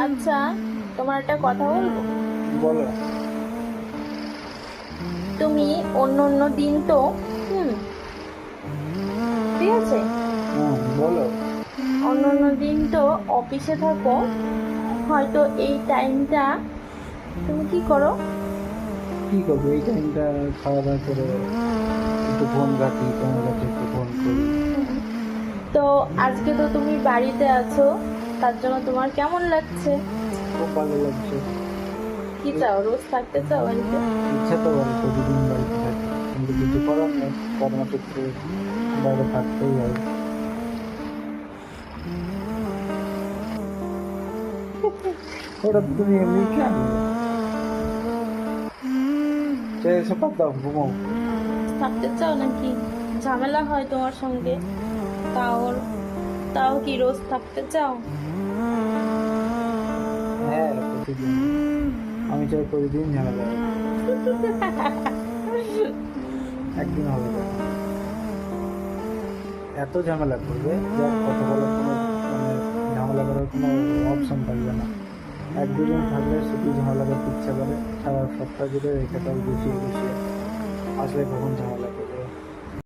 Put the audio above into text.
আচ্ছা, তোমার একটা কথা বলবো। বলো। তুমি অন্য অন্য দিন তো হুম ঠিক আছে, বলো। অন্য অন্য দিন তো অফিসে থাকো, হয়তো এই টাইমটা তুমি কি করো? কি করবো এই টাইমটা? খাওয়া দাওয়া করে একটু ফোন ঘাঁটি, তোমার কাছে একটু ফোন করি। হুম, তো আজকে তো তুমি বাড়িতে আছো, তার জন্য তোমার কেমন লাগছে? খুব ভালো লাগছে। কি চাও, রোজ থাকতে চাও বাড়িতে? ইচ্ছা তো বলে প্রতিদিন বাড়িতে থাকি, কিন্তু কিছু করার নেই, কর্মক্ষেত্রে বাইরে থাকতেই হয়। ওটা তো তুমি এমনি কেন সে এসে বাদ দাও, ঘুমাও। থাকতে চাও নাকি? ঝামেলা হয় তোমার সঙ্গে? তাও তাও কি রোজ থাকতে চাও? হ্যাঁ, প্রতিদিন। আমি চাই প্রতিদিন ঝামেলা হোক। একদিন হবে কেন? এত ঝামেলা করবে যে আর কথা বলার কোনো মানে ঝামেলা করার কোনো অপশন থাকবে না। এক দুজন থাকলে শুধু ঝামেলা করতে ইচ্ছা করে, সারা সপ্তাহ জুড়ে রেখে দাও গুছিয়ে গুছিয়ে, আসলে কখন ঝামেলা করবে।